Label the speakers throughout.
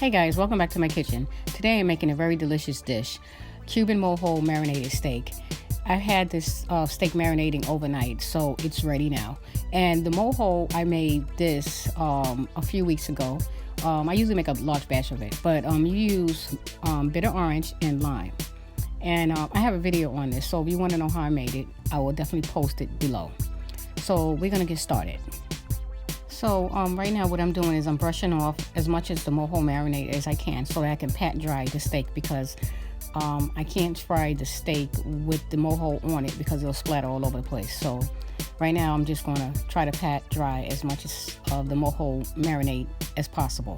Speaker 1: Hey guys, welcome back to my kitchen. Today I'm making a very delicious dish, Cuban Mojo marinated steak. I've had this steak marinating overnight, so it's ready now. And the Mojo, I made this a few weeks ago. I usually make a large batch of it, but you use bitter orange and lime. And I have a video on this, so if you want to know how I made it, I will definitely post it below. So we're gonna get started. So right now what I'm doing is I'm brushing off as much as the Mojo marinade as I can so that I can pat dry the steak, because I can't fry the steak with the Mojo on it because it'll splatter all over the place. So right now I'm just gonna try to pat dry as much of the Mojo marinade as possible.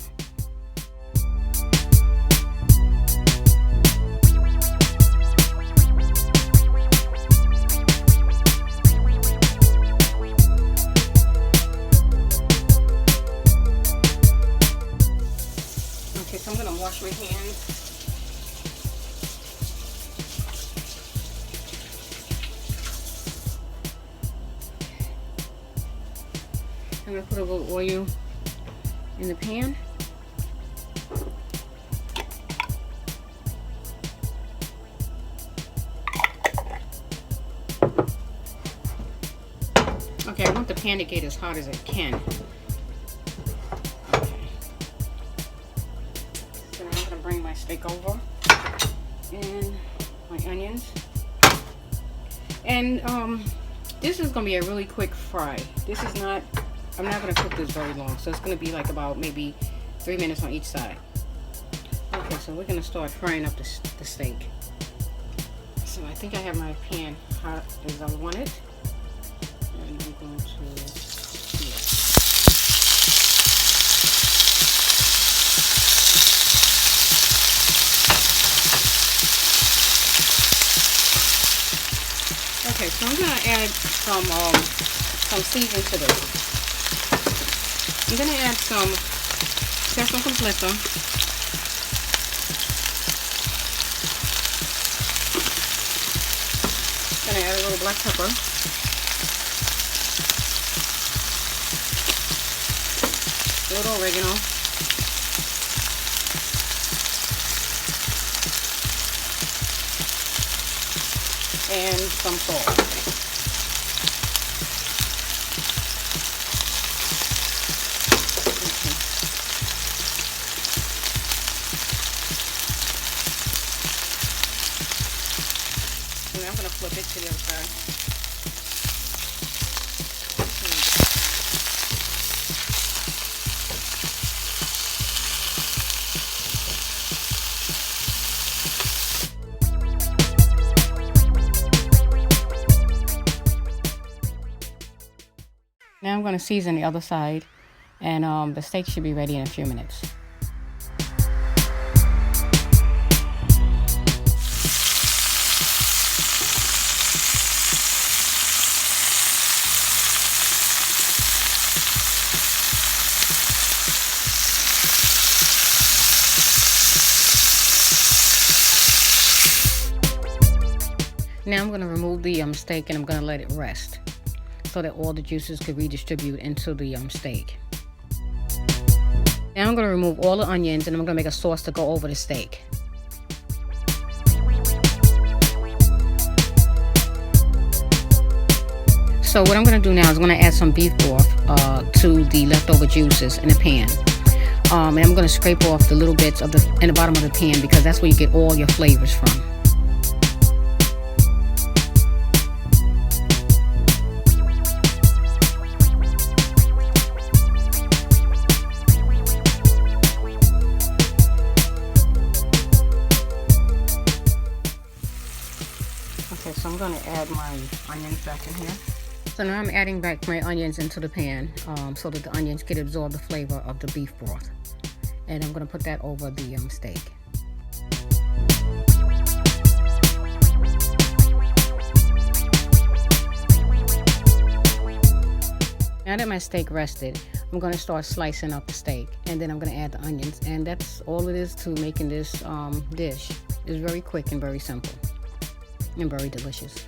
Speaker 1: Okay, so I'm going to wash my hands. I'm going to put a little oil in the pan. Okay, I want the pan to get as hot as it can. Bring my steak over and my onions, and this is gonna be a really quick fry. I'm not gonna cook this very long, so it's gonna be like about maybe 3 minutes on each side. Okay, so we're gonna start frying up the steak. So I think I have my pan hot as I want it, and I'm going to Okay, so I'm going to add some seasoning to this. I'm going to add some sesame completo. Going to add a little black pepper. A little oregano. And some salt. Okay. And I'm going to flip it to the other side. Now I'm going to season the other side, and the steak should be ready in a few minutes. Now I'm going to remove the steak, and I'm going to let it rest, so that all the juices could redistribute into the steak. Now I'm going to remove all the onions, and I'm going to make a sauce to go over the steak. So what I'm going to do now is I'm going to add some beef broth to the leftover juices in the pan. And I'm going to scrape off the little bits in the bottom of the pan, because that's where you get all your flavors from. Okay, so I'm going to add my onions back in here. So now I'm adding back my onions into the pan so that the onions can absorb the flavor of the beef broth. And I'm going to put that over the steak. Now that my steak rested, I'm going to start slicing up the steak, and then I'm going to add the onions. And that's all it is to making this dish. It's very quick and very simple. And very delicious.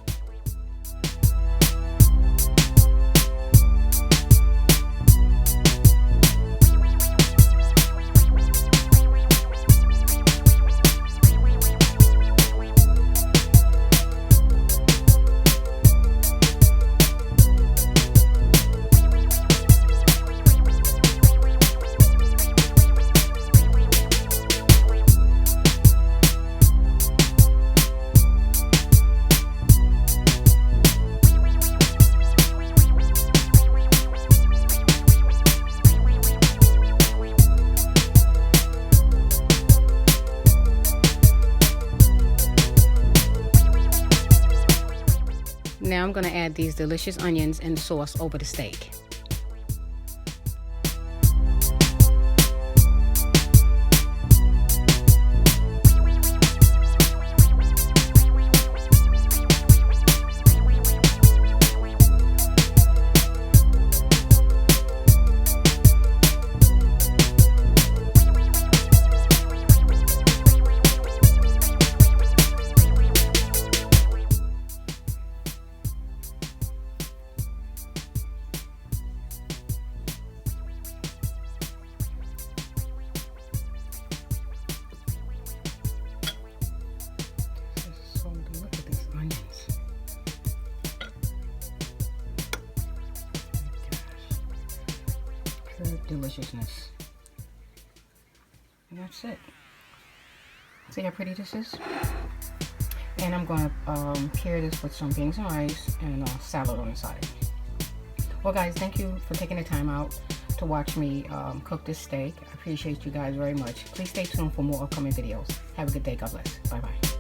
Speaker 1: Now I'm going to add these delicious onions and sauce over the steak. Deliciousness. And that's it. See how pretty this is? And I'm going to pair this with some beans and rice and salad on the side. Well guys, thank you for taking the time out to watch me cook this steak. I appreciate you guys very much. Please stay tuned for more upcoming videos. Have a good day. God bless. Bye bye.